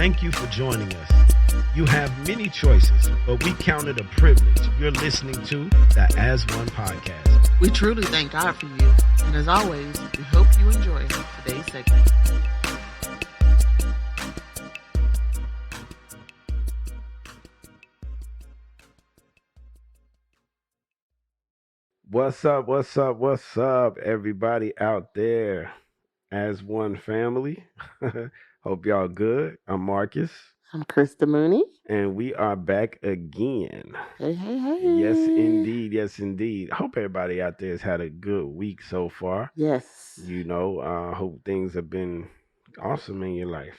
Thank you for joining us. You have many choices, but we count it a privilege. You're listening to the As One podcast. We truly thank God for you. And as always, we hope you enjoy today's segment. What's up? What's up? What's up, everybody out there? As One family. Hope y'all good. I'm Marcus, I'm Krista Mooney. and we are back again. Hey, hey, hey. Yes, indeed. Yes, indeed. I hope everybody out there has had a good week so far. Yes. Hope things have been awesome in your life.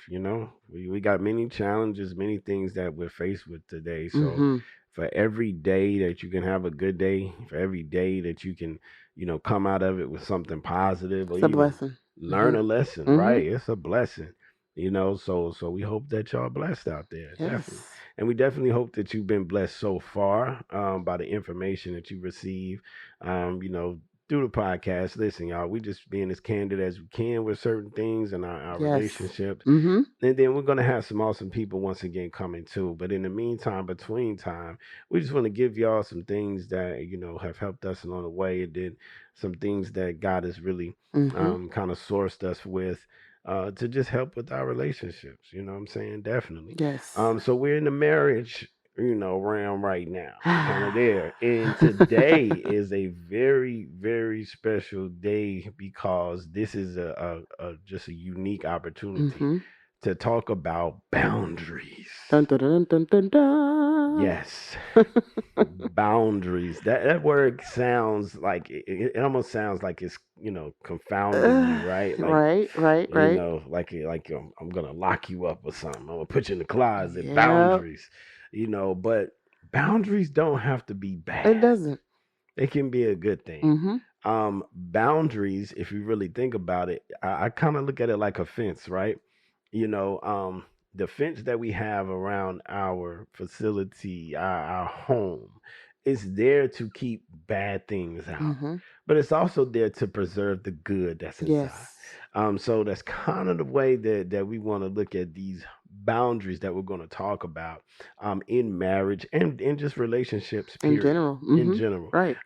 We got many challenges, many things that we're faced with today. So Mhm. for every day that you can have a good day, for every day that you can, come out of it with something positive or It's a even blessing. learn a lesson, Mhm. right? It's a blessing. So we hope that y'all blessed out there. Definitely. Yes. And we definitely hope that you've been blessed so far by the information that you receive. Through the podcast. Listen, y'all, we just being as candid as we can with certain things in our Yes. relationships. Mhm. And then we're going to have some awesome people once again coming too. But in the meantime, between time, we just want to give y'all some things that, have helped us along the way. And then some things that God has really Mhm. kind of sourced us with to just help with our relationships. You know what I'm saying? Definitely. Yes. So we're in the marriage, realm right now. Kind of there. And today is a very, very special day because this is a just a unique opportunity Mhm. to talk about boundaries. Dun dun dun dun dun dun. Yes, boundaries. That word sounds like it almost sounds like it's confounding you, right? Like Right. I'm gonna lock you up or something. I'm gonna put you in the closet. Yeah. Boundaries, but boundaries don't have to be It bad. doesn't. It can be a good thing. Mhm. Boundaries, if you really think about it, I kind of look at it like a fence, right? You know, um, the fence that we have around our facility, our home, is there to keep bad things out, Mhm. but it's also there to preserve the good that's inside. Yes. So that's kind of the way that we want to look at these boundaries that we're going to talk about in marriage and in just relationships, In period. general. In Mhm. general, Right.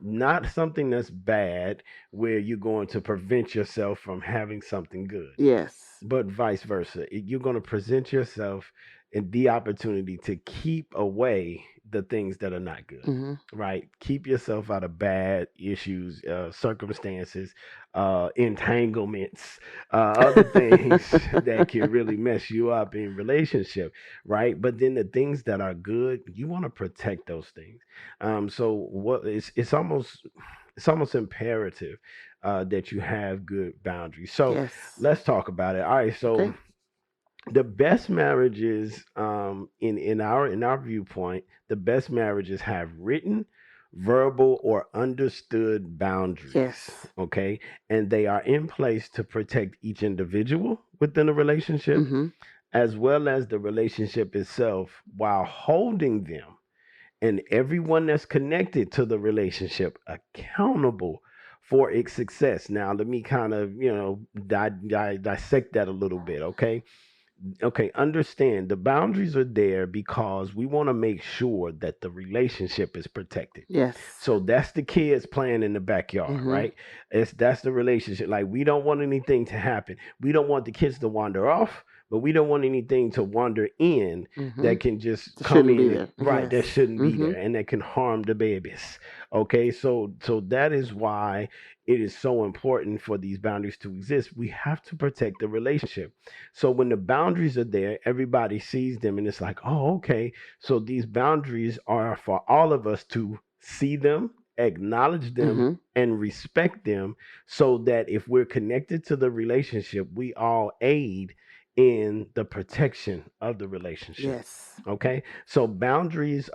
not something that's bad where you're going to prevent yourself from having something good, Yes. but vice versa. You're going to present yourself in the opportunity to keep away the things that are not good, Mhm. right? Keep yourself out of bad issues, circumstances, entanglements, other things that can really mess you up in relationship, right? But then the things that are good, you want to protect those things. So what it's almost imperative that you have good boundaries. So Yes. let's talk about it. All right. So Okay. the best marriages, in our viewpoint, the best marriages have written, verbal, or understood boundaries. Yes. Okay, and they are in place to protect each individual within a relationship, Mhm. as well as the relationship itself, while holding them and everyone that's connected to the relationship accountable for its success. Now, let me kind of, dissect that a little bit, okay? Okay, understand the boundaries are there because we want to make sure that the relationship is protected. Yes. So that's the kids playing in the backyard, Mhm. right? That's the relationship. Like we don't want anything to happen. We don't want the kids to wander off, but we don't want anything to wander in that Mhm. can just It come shouldn't be in there. right, that Yes. shouldn't be there Mhm. and that can harm the babies. Okay, so that is why it is so important for these boundaries to exist. We have to protect the relationship. So when the boundaries are there, everybody sees them and it's like, oh, okay. So these boundaries are for all of us to see them, acknowledge them, Mhm. and respect them so that if we're connected to the relationship, we all aid in the protection of the relationship. Yes. Okay. So boundaries,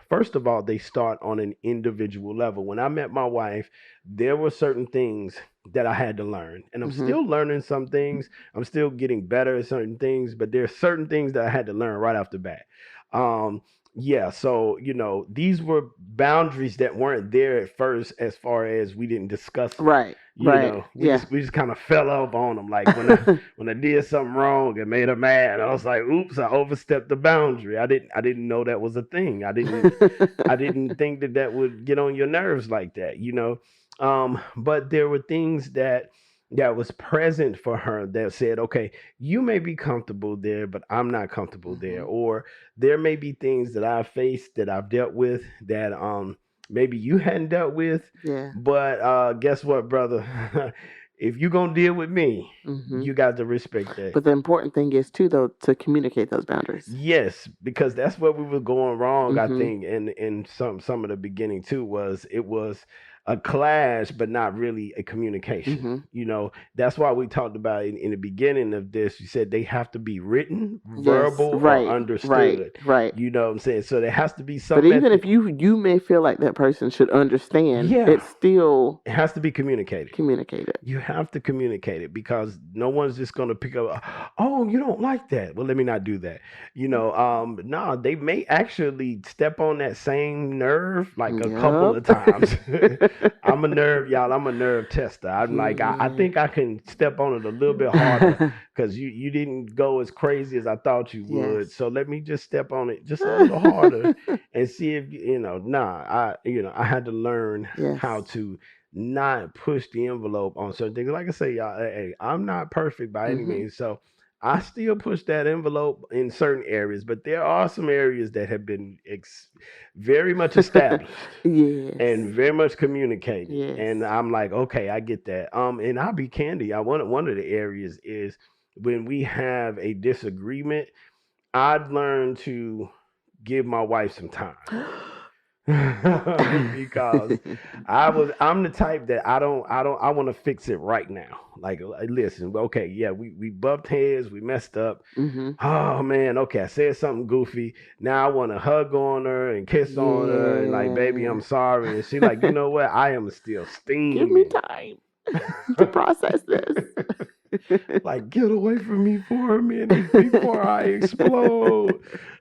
first of all, they start on an individual level. When I met my wife, there were certain things that I had to learn. And I'm Mhm. still learning some things. I'm still getting better at certain things, but there are certain things that I had to learn right off the bat. Um, Yeah, so these were boundaries that weren't there at first, as far as we didn't discuss them. Right. Right. We Yeah. just kind of fell up on them. Like when I did something wrong and made her mad, I was like, "Oops, I overstepped the boundary. I didn't know that was a thing. I didn't think that that would get on your nerves like that. But there were things that was present for her that said, okay, you may be comfortable there, but I'm not comfortable there. Hmm. Or there may be things that I've faced, that I've dealt with, that maybe you hadn't dealt with. Yeah. But guess what, brother? If you're gonna deal with me, Hmm. you got to respect that. But the important thing is too, though, to communicate those boundaries. Yes, because that's where we were going wrong, I Hmm. think, in some of the beginning too, was it was a clash, but not really a communication. Hmm. That's why we talked about in the beginning of this. You said they have to be written, Yes. verbal, or Right. Right. understood. Right. You know what I'm saying? So there has to be But some even method. if you may feel like that person should understand, Yeah, it's still it has to be communicated. communicated. You have to communicate it, because no one's just going to pick up, oh, you don't like that. Well, let me not do that. No, they may actually step on that same nerve like a couple of times. I'm a nerve, y'all. I'm a nerve tester. I'm like, I think I can step on it a little bit harder, because you didn't go as crazy as I thought you would. Yes. So let me just step on it just a little harder and see if I had to learn Yes. how to not push the envelope on certain things. Like I say, y'all, hey, I'm not perfect by any Hmm. means, so I still push that envelope in certain areas, but there are some areas that have been very much established Yes. and very much communicated. Yes. And I'm like, okay, I get that. And I'll be candid. One of the areas is when we have a disagreement, I've learned to give my wife some time. Because I'm the type that I want to fix it right now. Like, listen, okay, yeah, we bumped heads, we messed up. Hmm. Oh man, okay, I said something goofy. Now I want to hug on her and kiss on her and like, baby, I'm sorry. And she like, you know what? I am still Give me steaming. time to process this. Like, get away from me for a minute before I explode.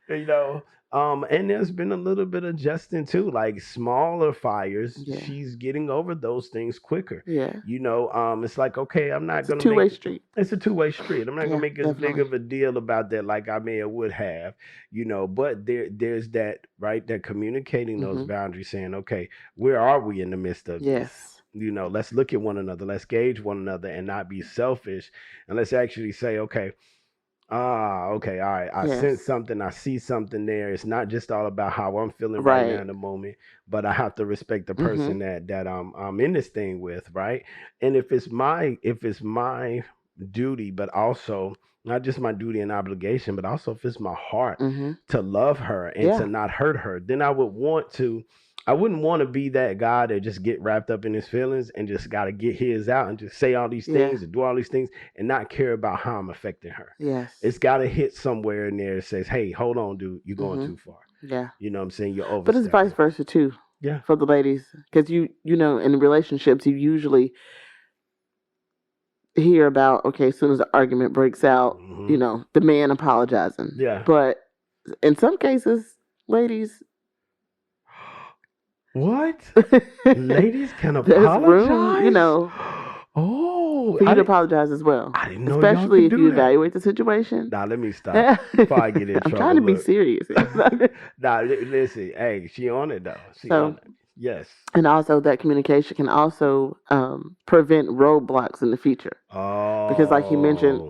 you know. And there's been a little bit of adjusting too, like smaller fires. Yeah. She's getting over those things quicker. Yeah. It's like, okay, I'm not It's a gonna two-way make street. it's a two-way street. I'm not Yeah, gonna make as big definitely. of a deal about that like I may or would have, but there's that, right, that communicating those Hmm. boundaries, saying, okay, where are we in the midst of this? Yes. Let's look at one another, let's gauge one another and not be selfish, and let's actually say, okay, okay, all right, I sense Yes. something, I see something there. It's not just all about how I'm feeling right now Right. in the moment, but I have to respect the Hmm. person that I'm in this thing with, right? And if it's my duty, but also not just my duty and obligation, but also if it's my heart Hmm. to love her and Yeah. to not hurt her, then I wouldn't want to be that guy that just get wrapped up in his feelings and just got to get his out and just say all these Yeah. things and do all these things and not care about how I'm affecting her. Yes. It's got to hit somewhere in there that says, hey, hold on, dude, you're going Hmm. too far. Yeah. You know what I'm saying? You're But it's vice overstepping. versa too Yeah. for the ladies, because in relationships you usually hear about, okay, as soon as the argument breaks out, Mhm. the man apologizing. Yeah. But in some cases, ladies, What? Ladies can there's apologize? room, Oh, for you to apologize as well. I didn't know y'all Especially could if do you that. evaluate the situation. Now let me stop before I get in I'm trouble. trying to be Look. serious. Nah, listen. Hey, she on it though. She So- on it. Yes. And also that communication can also prevent roadblocks in the future. Oh. Because like you mentioned,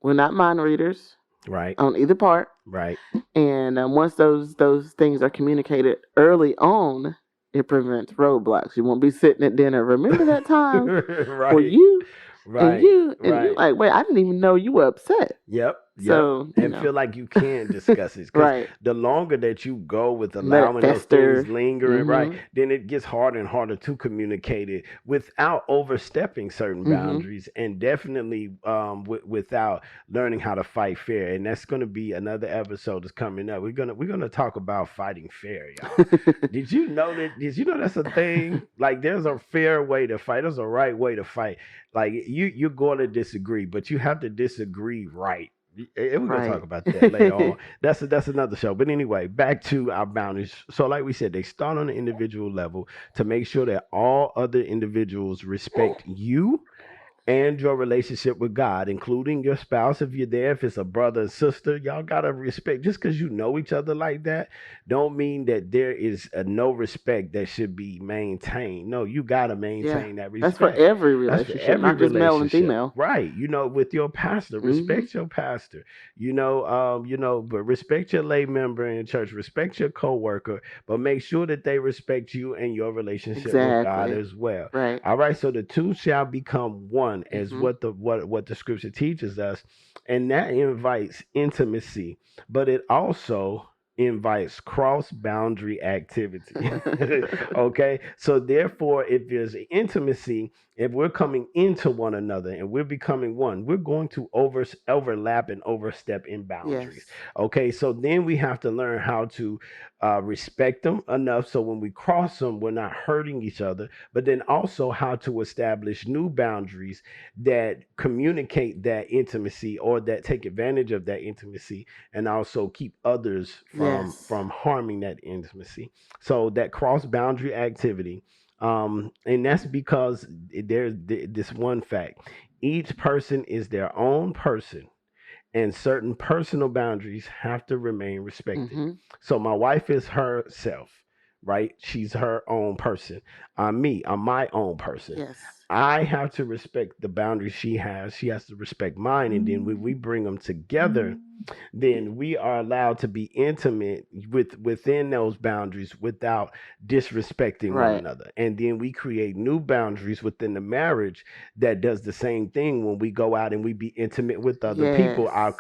we're not mind readers Right. on either part. Right. And once those things are communicated early on, it prevents roadblocks. You won't be sitting at dinner. Remember that time Right. where you Right. and you Right. like, wait, I didn't even know you were upset. Yep. So, and feel like you can discuss it. 'Cause right. the longer that you go with Let it allowing those fester. things lingering, right, Mhm. then it gets harder and harder to communicate it without overstepping certain Mhm. boundaries, and definitely without learning how to fight fair. And that's going to be another episode that's coming up. We're gonna talk about fighting fair, y'all. Did you know that's a thing? Like, there's a fair way to fight. There's a right way to fight. Like, you're going to disagree, but you have to disagree right. We're gonna talk Right. about that later on. That's another show. But anyway, back to our boundaries. So, like we said, they start on the individual level to make sure that all other individuals respect you and your relationship with God, including your spouse, if you're there, if it's a brother and sister, y'all gotta respect. Just because you know each other like that, don't mean that there is a no respect that should be maintained. No, you gotta Yeah. maintain that That's for respect. every That's for relationship, every not just male and relationship, female. right? You know, with your pastor, Hmm. respect your pastor. But respect your lay member in church, respect your coworker, but make sure that they respect you and your relationship with God Exactly. as well. Right. All right, so the two shall become one, as Hmm. what the scripture teaches us, and that invites intimacy, but it also invites cross boundary activity. Okay, so therefore, if there's intimacy, if we're coming into one another and we're becoming one, we're going to overlap and overstep in Yes. boundaries. Okay, so then we have to learn how to respect them enough so when we cross them, we're not hurting each other, but then also how to establish new boundaries that communicate that intimacy or that take advantage of that intimacy and also keep others Yes. from harming that intimacy. So that cross boundary activity, and that's because there's this one fact: each person is their own person, and certain personal boundaries have to remain respected. Hmm. So my wife is herself, right? She's her own person. I'm me. I'm my own person. Yes. I have to respect the boundaries she has. She has to respect mine. And then when we bring them together, then we are allowed to be intimate within those boundaries without disrespecting one Right. another. And then we create new boundaries within the marriage that does the same thing when we go out and we be intimate with other people. Yes.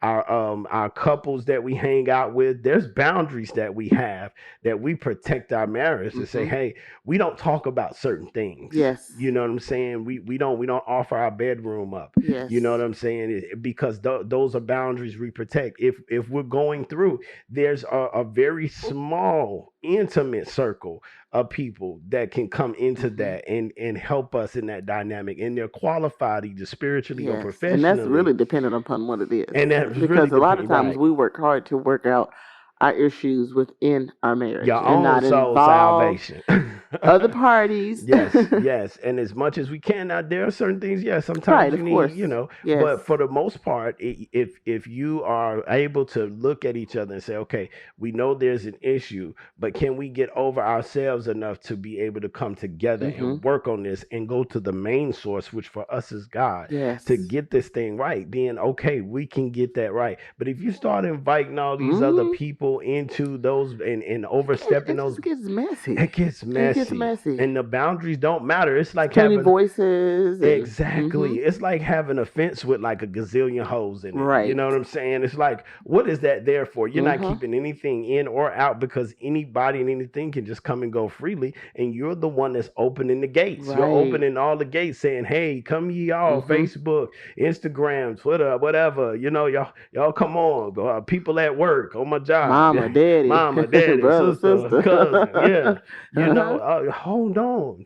Our couples that we hang out with, there's boundaries that we have that we protect our marriage to say, Hmm. hey, we don't talk about certain things. Yes. You know what I'm saying? We don't offer our bedroom up. Yes. You know what I'm saying? Because those are boundaries we protect. If we're going through, there's a very small, intimate circle of people that can come into Hmm. that and help us in that dynamic, and they're qualified either spiritually or Yes. And that's professionally, really dependent upon what it is. and that's really Because a lot of depending, times right? we work hard to work out our issues within our marriage Your and own not soul involve salvation. other parties. Yes, yes. And as much as we can, now there are certain things, yes, Right, sometimes you of need, course. Yes. but for the most part, if you are able to look at each other and say, okay, we know there's an issue, but can we get over ourselves enough to be able to come together Hmm. and work on this and go to the main source, which for us is God, Yes. to get this thing right, then okay, we can get that right. But if you start inviting all these other Hmm. people into those and overstepping It those, just gets messy. it gets It gets messy. messy. And the boundaries don't matter. It's It's like too many having voices and exactly. It's like having a fence with like a gazillion holes in it. You right. know what I'm saying? It's like, what is that there for? You're not Hmm. keeping anything in or out because anybody and anything can just come and go freely. And you're the one that's opening the gates. You're Right. opening all the gates saying, hey, come ye all, Hmm. Facebook, Instagram, Twitter, whatever. Y'all come on. People at work, on my job. Mama, daddy, Mama, daddy, brother, sister, cousin. Yeah. sister. Uh-huh. Hold on.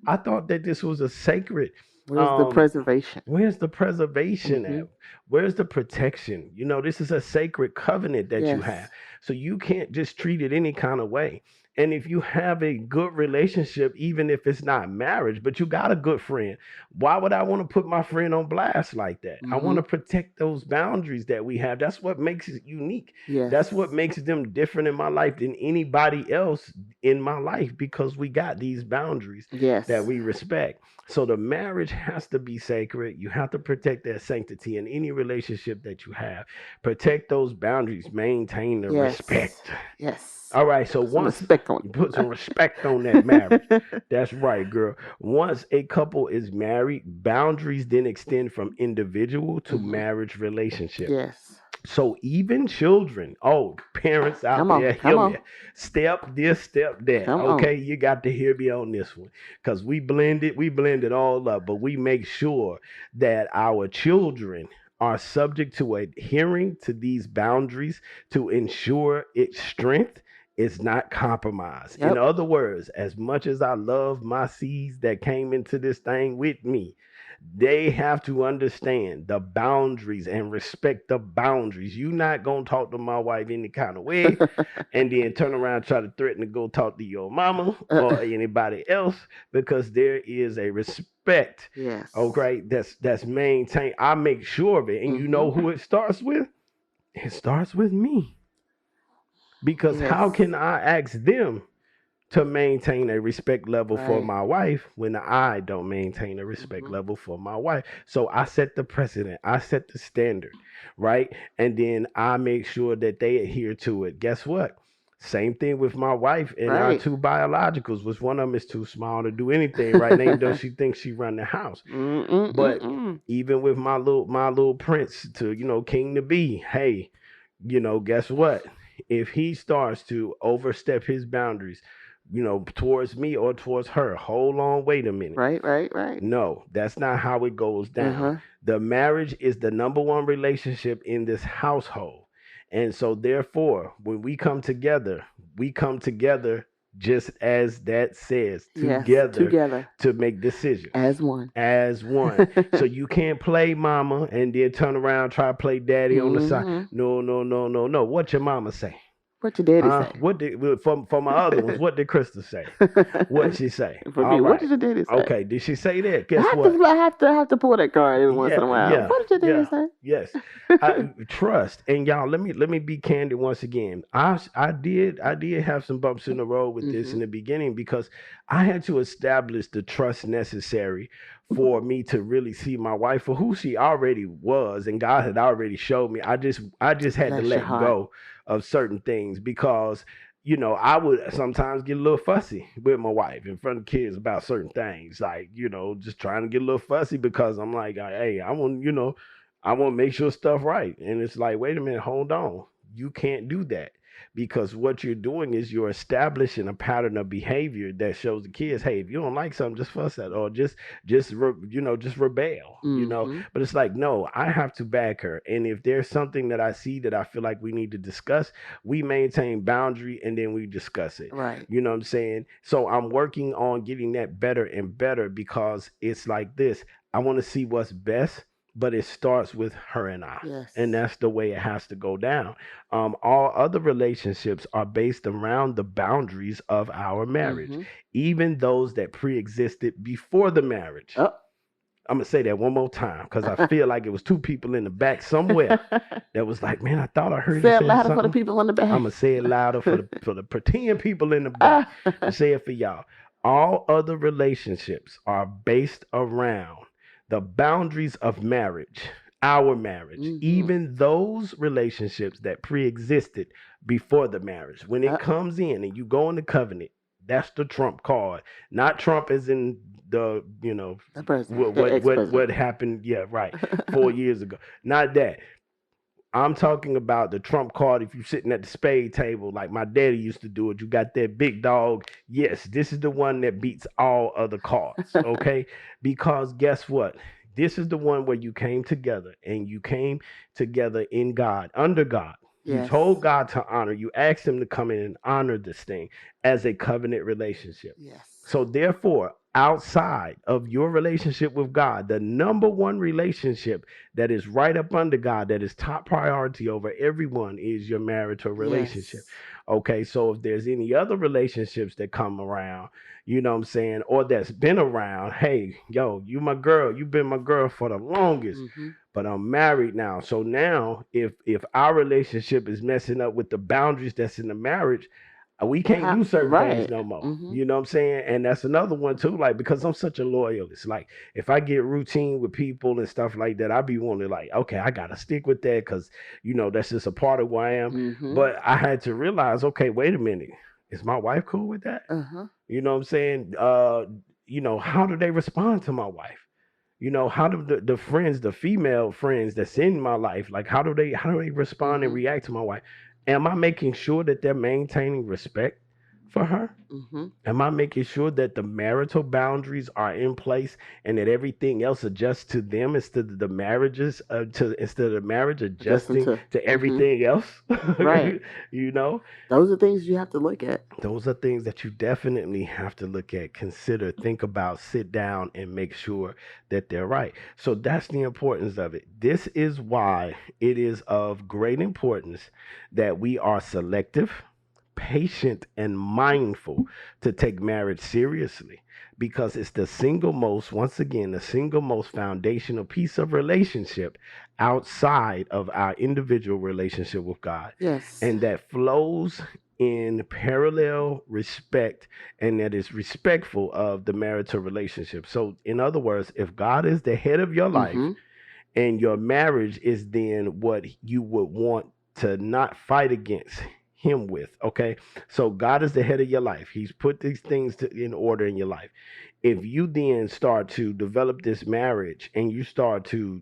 I thought that this was a sacred. Where's the Um, preservation? where's the preservation Hmm. at? Where's the protection? This is a sacred covenant that you Yes. have. So you can't just treat it any kind of way. And if you have a good relationship, even if it's not marriage, but you got a good friend, why would I want to put my friend on blast like that? I want Hmm. to protect those boundaries that we have. That's what makes it unique. Yes. That's what makes them different in my life than anybody else in my life because we got these boundaries Yes. that we respect. So the marriage has to be sacred. You have to protect that sanctity in any relationship that you have. Protect those boundaries, maintain the Yes. respect. Yes. All right, so Some once respect on you put some respect on that marriage. That's right, girl. Once a couple is married, boundaries then extend from individual to Hmm. marriage relationship. Yes. So even children, oh, parents out Come on. there, Come hear me. on. Step this, step that. Come Okay, on. you got to hear me on this one. Because we blend it all up, but we make sure that our children are subject to adhering to these boundaries to ensure its strength is not compromised. In Yep. other words, as much as I love my seeds that came into this thing with me, They have to understand the boundaries and respect the boundaries. You not gonna talk to my wife any kind of way and then turn around and try to threaten to go talk to your mama or anybody else, because there is a respect. Yes. Okay, that's maintained. I make sure of it. And you know who it starts with? It starts with me. Because how can I ask them to maintain a respect level for my wife when I don't maintain a respect level for my wife? So I set the precedent, I set the standard, right? And then I make sure that they adhere to it. Guess what? Same thing with my wife and our two biologicals, which one of them is too small to do anything right now, even though she thinks she run the house. But even with my little prince to, king to be, hey, guess what? If he starts to overstep his boundaries, towards me or towards her, hold on, wait a minute. Right. No, that's not how it goes down. The marriage is the number one relationship in this household. And so therefore, when we come together just as that says, together to make decisions. As one. So you can't play mama and then turn around, try to play daddy on the side. No. What your mama say? What your daddy say? What did for my other ones? What did Krista say? What she say? For me, what did your daddy say? Okay, did she say that? Guess what? I have to pull that card every once in a while. Yeah, what did your daddy say? Yes, trust. And y'all, let me be candid once again. I did have some bumps in the road with this in the beginning, because I had to establish the trust necessary for me to really see my wife for who she already was, and God had already showed me. I just had to let go of certain things, because I would sometimes get a little fussy with my wife in front of kids about certain things, like just trying to get a little fussy, because I'm like, hey, I want to make sure stuff right. And it's like, wait a minute, hold on, you can't do that, because what you're doing is you're establishing a pattern of behavior that shows the kids, hey, if you don't like something, just fuss at, or just rebel, But it's like, no, I have to back her. And if there's something that I see that I feel like we need to discuss, we maintain boundary and then we discuss it. Right. You know what I'm saying? So I'm working on getting that better and better, because it's like this. I want to see what's best, but it starts with her and I. Yes. And that's the way it has to go down. All other relationships are based around the boundaries of our marriage, even those that pre-existed before the marriage. Oh. I'm going to say that one more time, because I feel like it was two people in the back somewhere that was like, man, I thought I heard you say it louder something. For the people in the back. I'm going to say it louder for the pretend people in the back. I say it for y'all. All other relationships are based around the boundaries of marriage, our marriage, even those relationships that pre-existed before the marriage. When it comes in and you go in the covenant, that's the trump card. Not Trump as in the, what happened, 4 years ago. Not that. I'm talking about the trump card. If you're sitting at the spade table, like my daddy used to do it, you got that big dog. Yes, this is the one that beats all other cards, okay? Because guess what? This is the one where you came together, and you came together in God, under God. Yes. You told God to honor. You asked him to come in and honor this thing as a covenant relationship. Yes. So therefore, outside of your relationship with God, the number one relationship that is right up under God, that is top priority over everyone, is your marital relationship. Yes. Okay, so if there's any other relationships that come around, you know what I'm saying, or that's been around, hey, yo, you my girl, you've been my girl for the longest, but I'm married now. So now if our relationship is messing up with the boundaries that's in the marriage, we can't do certain things no more. You know what I'm saying? And that's another one too, like, because I'm such a loyalist. Like, if I get routine with people and stuff like that, I be wanting to, like, okay, I gotta stick with that, because that's just a part of who I am. But I had to realize, okay, wait a minute, is my wife cool with that? You know what I'm saying? How do they respond to my wife? How do the friends, the female friends that's in my life, like, how do they respond and react to my wife? Am I making sure that they're maintaining respect for her? Mm-hmm. Am I making sure that the marital boundaries are in place and that everything else adjusts to them instead of the marriages to instead of the marriage Adjusting adjusting to. to Mm-hmm. everything else? Right. You know, Those are things you have to look at. those are things that you definitely have to look at, consider, think about, sit down, and make sure that they're right. So that's the importance of it. This is why it is of great importance that we are selective, patient, and mindful to take marriage seriously, because it's the single most, once again, the single most foundational piece of relationship outside of our individual relationship with God, Yes. and that flows in parallel respect, and that is respectful of the marital relationship. So, in other words, if God is the head of your life Mm-hmm. and your marriage is then what you would want to not fight against him with, okay? So God is the head of your life. He's put these things in order in your life. If you then start to develop this marriage and you start to,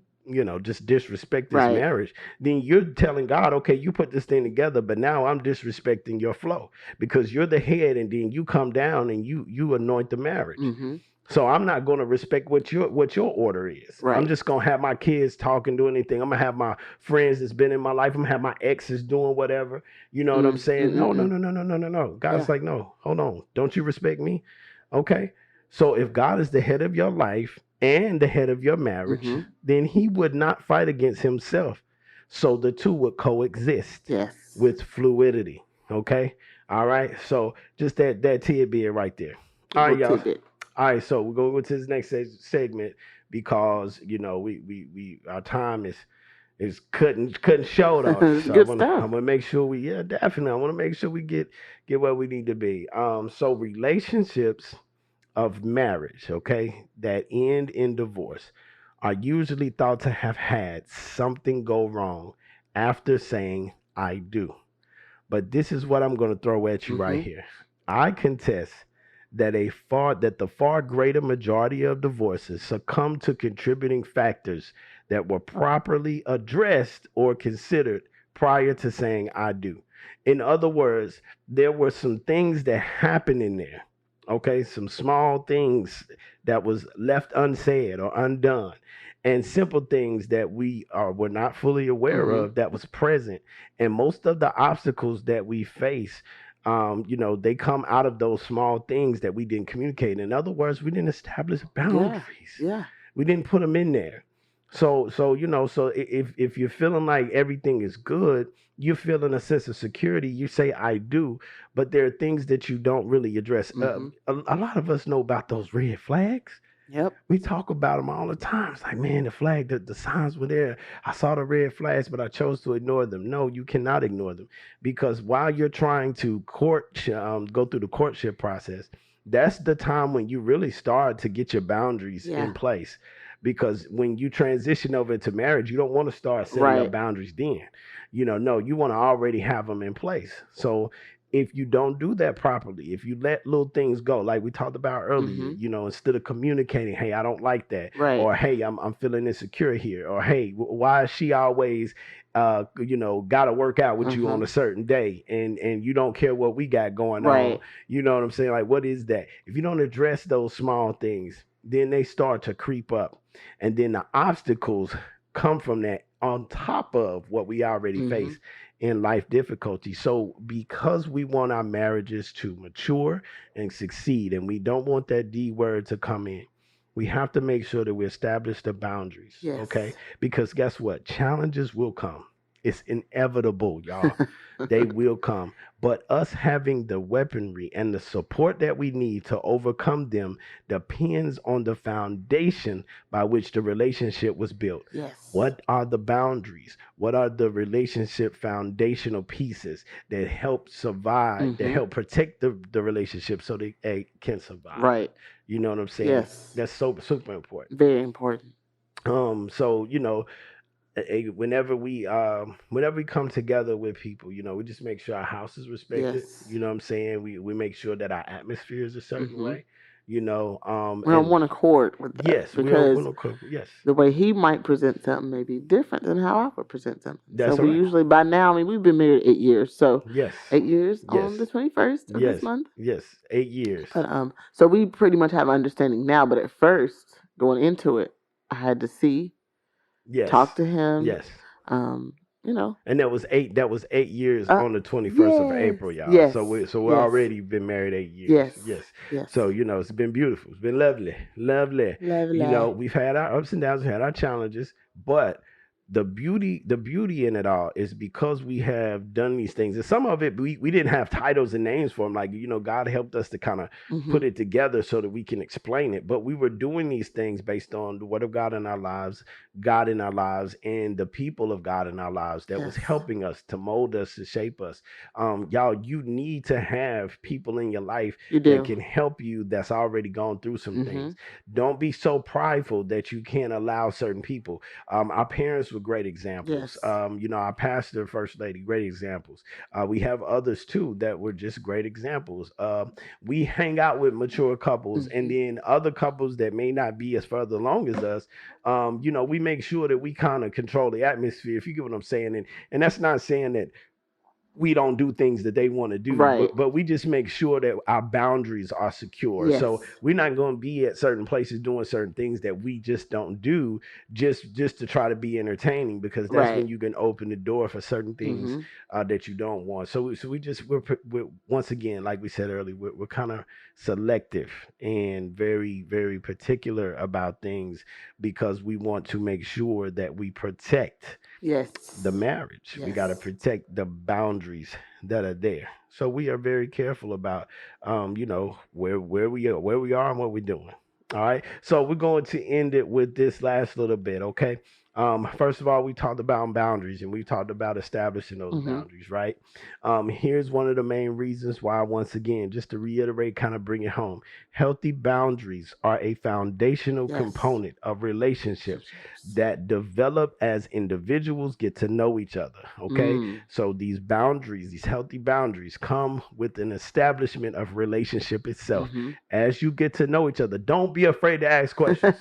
just disrespect this Right. marriage, then you're telling God, okay, you put this thing together, but now I'm disrespecting your flow because you're the head, and then you come down and you anoint the marriage. Mm-hmm. So I'm not going to respect what your order is. I'm Right. just going to have my kids talk and do anything. I'm going to have my friends that's been in my life. I'm going to have my exes doing whatever. You know what I'm saying? No, no, Mm-mm-mm. no, no, no, no, no, no. God's Yeah. like, no, hold on. Don't you respect me? Okay. So if God is the head of your life and the head of your marriage, Mm-hmm. then he would not fight against himself. So the two would coexist Yes. with fluidity. Okay. All right. So just that tidbit right there. All right, Little y'all. tidbit. All right, so we're going to this next segment because we our time is cutting short on us. So Good stuff. I'm gonna make sure definitely I want to make sure we get where we need to be. So relationships of marriage, okay, that end in divorce are usually thought to have had something go wrong after saying I do. But this is what I'm going to throw at you right Mm-hmm. here. I contest that the far greater majority of divorces succumb to contributing factors that were properly addressed or considered prior to saying I do. In other words, there were some things that happened in there. Okay, some small things that was left unsaid or undone, and simple things that were not fully aware Mm-hmm. of that was present. And most of the obstacles that we face, they come out of those small things that we didn't communicate. In other words, we didn't establish boundaries. Yeah. We didn't put them in there. So if you're feeling like everything is good, you're feeling a sense of security. You say I do, but there are things that you don't really address. Mm-hmm. A lot of us know about those red flags. Yep. We talk about them all the time. It's like, man, the signs were there. I saw the red flags, but I chose to ignore them. No, you cannot ignore them, because while you're trying to go through the courtship process, that's the time when you really start to get your boundaries Yeah. in place. Because when you transition over into marriage, you don't want to start setting Right. up boundaries then. No, you want to already have them in place. So if you don't do that properly, if you let little things go, like we talked about earlier, Mm-hmm. instead of communicating, hey, I don't like that, Right. or hey, I'm feeling insecure here, or hey, why is she always, got to work out with you Mm-hmm. on a certain day, and you don't care what we got going on. Right. You know what I'm saying? Like, what is that? If you don't address those small things, then they start to creep up, and then the obstacles come from that on top of what we already Mm-hmm. face in life difficulty. So because we want our marriages to mature and succeed, and we don't want that D word to come in, we have to make sure that we establish the boundaries. Yes. Okay? Because guess what? Challenges will come. It's inevitable, y'all. They will come. But us having the weaponry and the support that we need to overcome them depends on the foundation by which the relationship was built. Yes. What are the boundaries? What are the relationship foundational pieces that help survive, that Mm-hmm. help protect the relationship so they can survive? Right. You know what I'm saying? Yes. That's so super important. Very important. So whenever we come together with people, we just make sure our house is respected. Yes. You know what I'm saying? We make sure that our atmosphere is a certain Mm-hmm. way. We're on And one accord with that yes, because yes, the way he might present something may be different than how I would present something. So that's all we right. usually, by now, I mean, we've been married 8 years. So Yes, 8 years yes, on the 21st of this yes, month. yes. 8 years. But so we pretty much have understanding now. But at first, going into it, I had to see, Yes, talk to him, yes. um, you know. And that was 8. That was 8 years on the 21st of Yes, April, y'all. yes, So we yes, already been married 8 years. yes, Yes. yes. So it's been beautiful. It's been lovely, lovely. Lovely. We've had our ups and downs, we've had our challenges, but the beauty in it all is because we have done these things, and some of it we didn't have titles and names for them. Like God helped us to kind of put it together so that we can explain it. But we were doing these things based on the Word of God in our lives, God in our lives, and the people of God in our lives that was Yes. helping us to mold us, to shape us. Y'all, you need to have people in your life You that do. can help you, that's already gone through some Mhm. things. Don't be so prideful that you can't allow certain people. Our parents were great examples. Yes. Our pastor, first lady, great examples. We have others too that were just great examples. We hang out with mature couples, and then other couples that may not be as further along as us. We make sure that we kind of control the atmosphere, if you get what I'm saying. And that's not saying that we don't do things that they want to do, Right. but we just make sure that our boundaries are secure. Yes. So we're not going to be at certain places doing certain things that we just don't do, just to try to be entertaining, because that's Right. when you can open the door for certain things that you don't want. So we're once again, like we said earlier, we're kind of selective and very, very particular about things, because we want to make sure that we protect Yes. the marriage. We got to protect the boundaries that are there. So we are very careful about, where we are and what we're doing. All right. So we're going to end it with this last little bit. Okay. First of all, we talked about boundaries, and we talked about establishing those boundaries, right? Here's one of the main reasons why, once again, just to reiterate, kind of bring it home. Healthy boundaries are a foundational component of relationships that develop as individuals get to know each other. Okay. So these boundaries, these healthy boundaries, come with an establishment of relationship itself. As you get to know each other, don't be afraid to ask questions.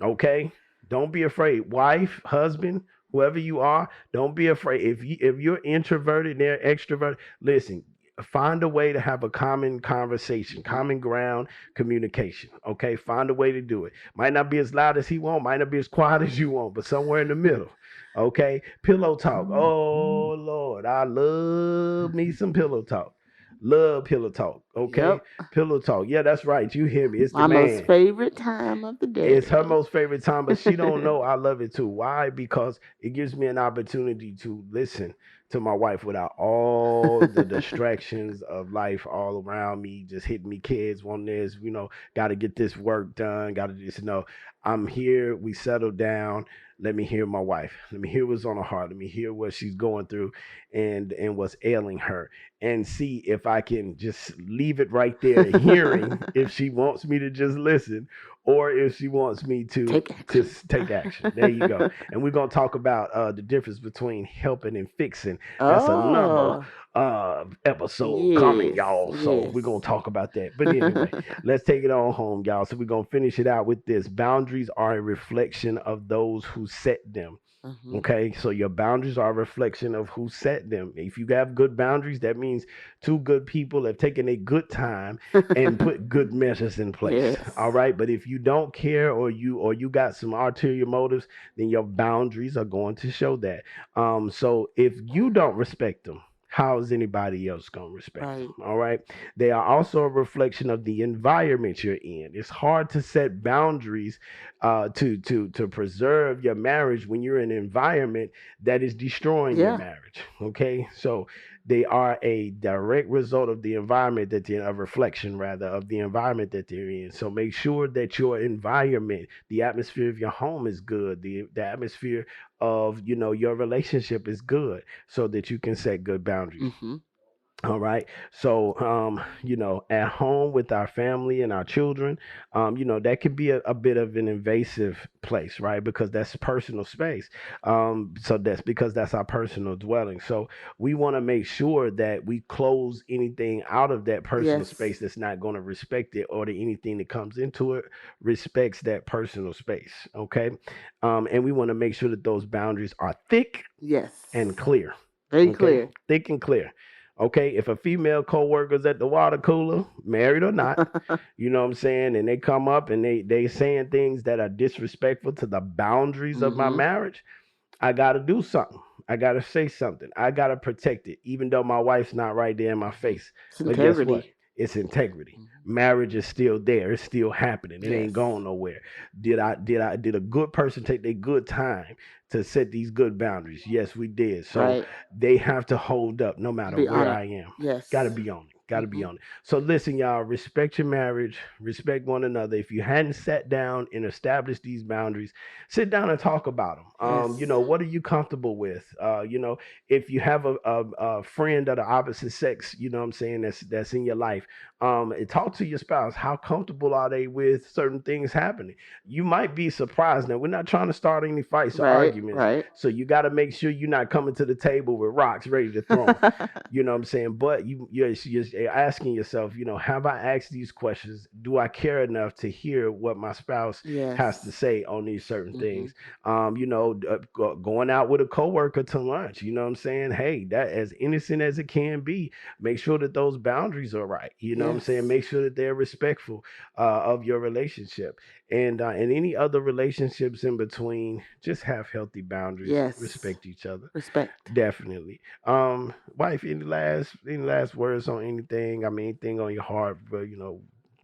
Okay. Don't be afraid. Wife, husband, whoever you are, don't be afraid. If you're introverted and they're extroverted, listen, find a way to have a common conversation, common ground, communication. Okay, find a way to do it. Might not be as loud as he want, might not be as quiet as you want, but somewhere in the middle. Okay, pillow talk. Oh Lord, I love me some pillow talk. Love pillow talk. Okay, Yep. pillow talk. Yeah, that's right. You hear me? It's the My most man. favorite time of the day. It's her most favorite time, but she don't know I love it too. Why? Because it gives me an opportunity to listen to my wife without all the distractions of life all around me, just hitting me, kids, one this, got to get this work done, got to just I'm here, we settle down. Let me hear my wife. Let me hear what's on her heart. Let me hear what she's going through, and what's ailing her, and see if I can just leave it right there, hearing if she wants me to just listen, or if she wants me to take action. There you go. And we're gonna talk about the difference between helping and fixing. That's another episode coming, y'all. So we're gonna talk about that. But anyway, let's take it on home, y'all. So we're gonna finish it out with this. Boundaries are a reflection of those who set them. Okay, so your boundaries are a reflection of who set them. If you have good boundaries, that means two good people have taken a good time and put good measures in place. All right, but if you don't care, or you got some ulterior motives, then your boundaries are going to show that. So if you don't respect them, how is anybody else going to respect them? All right. They are also a reflection of the environment you're in. It's hard to set boundaries to preserve your marriage when you're in an environment that is destroying your marriage. Okay. So they are a direct result of the environment that they're, a reflection rather of the environment that they're in. So make sure that your environment, the atmosphere of your home is good. The atmosphere of your relationship is good, so that you can set good boundaries. All right. So, at home with our family and our children, that can be a bit of an invasive place, right? Because that's personal space. So that's because that's our personal dwelling. So we want to make sure that we close anything out of that personal Yes. space that's not going to respect it, or that anything that comes into it respects that personal space. Okay. And we want to make sure that those boundaries are thick Yes. and clear. Very Okay, clear. thick and clear. Okay, if a female coworker's at the water cooler, married or not, you know what I'm saying, and they come up and they saying things that are disrespectful to the boundaries of my Mhm. marriage, I gotta do something. I gotta say something. I gotta protect it, even though my wife's not right there in my face. It's But guess what? integrity. It's integrity. Mhm. Marriage is still there. It's still happening. It ain't Yes. going nowhere. Did a good person take their good time to set these good boundaries? Yes, we did. So Right. they have to hold up no matter Be where on it. I am. Yes. Gotta be on it. Gotta be Mhm. on it. So listen, y'all, respect your marriage, respect one another. If you hadn't sat down and established these boundaries, sit down and talk about them. Yes. What are you comfortable with? If you have a friend of the opposite sex, you know what I'm saying, that's in your life, and talk to your spouse. How comfortable are they with certain things happening? You might be surprised. Now, we're not trying to start any fights or Right. arguments, Right. so you got to make sure you're not coming to the table with rocks ready to throw 'em. You know what I'm saying? But you're asking yourself, have I asked these questions? Do I care enough to hear what my spouse has to Yes. say on these certain Mhm. things? Going out with a coworker to lunch, you know what I'm saying? Hey, that as innocent as it can be, make sure that those boundaries are right. You know what I'm saying? Yes. Make sure that they're respectful of your relationship. And any other relationships in between, just have healthy boundaries, Yes. respect each other. Respect. Definitely. Wife, any last words on anything? I mean, anything on your heart, but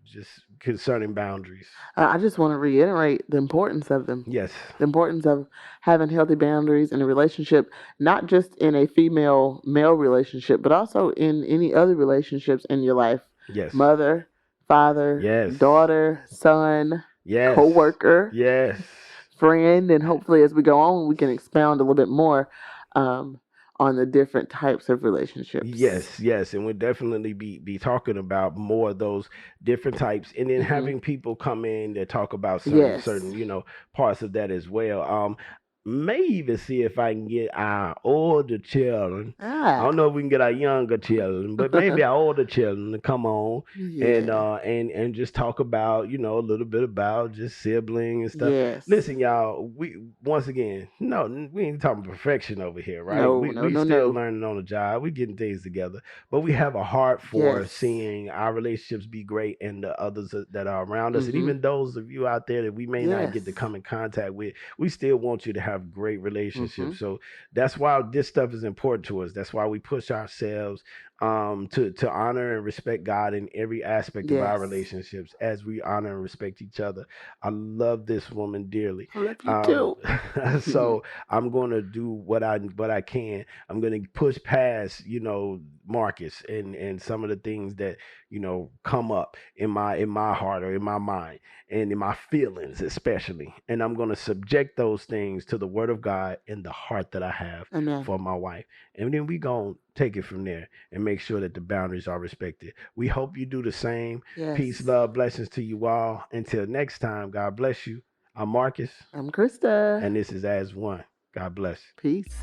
just concerning boundaries. I just want to reiterate the importance of them. Yes. The importance of having healthy boundaries in a relationship, not just in a female male relationship, but also in any other relationships in your life. Yes. Mother, father, Yes. daughter, son, Yes. co-worker, Yes. friend, and hopefully as we go on, we can expound a little bit more on the different types of relationships. Yes, and we'll definitely be talking about more of those different types, and then Mhm. having people come in that talk about certain Yes. parts of that as well. May even see if I can get our older children. I don't know if we can get our younger children, but maybe our older children to come on and Yeah. and just talk about a little bit about just sibling and stuff. Yes. Listen, y'all, we once again, no, we ain't talking perfection over here, right? No, We no, still no. learning on the job. We getting things together, but we have a heart for Yes. seeing our relationships be great and the others that are around us, and Mhm. even those of you out there that we may not get to Yes. come in contact with. We still want you to have great relationships. Mhm. So that's why this stuff is important to us. That's why we push ourselves to honor and respect God in every aspect of our Yes. relationships as we honor and respect each other. I love this woman dearly. I love you too. So I'm gonna do what I can. I'm gonna push past, Marcus and some of the things that, come up in my heart or in my mind and in my feelings especially. And I'm gonna subject those things to the word of God and the heart that I have Amen. for my wife. And then we gonna take it from there and make sure that the boundaries are respected. We hope you do the same. Yes. Peace, love, blessings to you all. Until next time, God bless you. I'm Marcus, I'm Krista. and this is As One. God bless. Peace.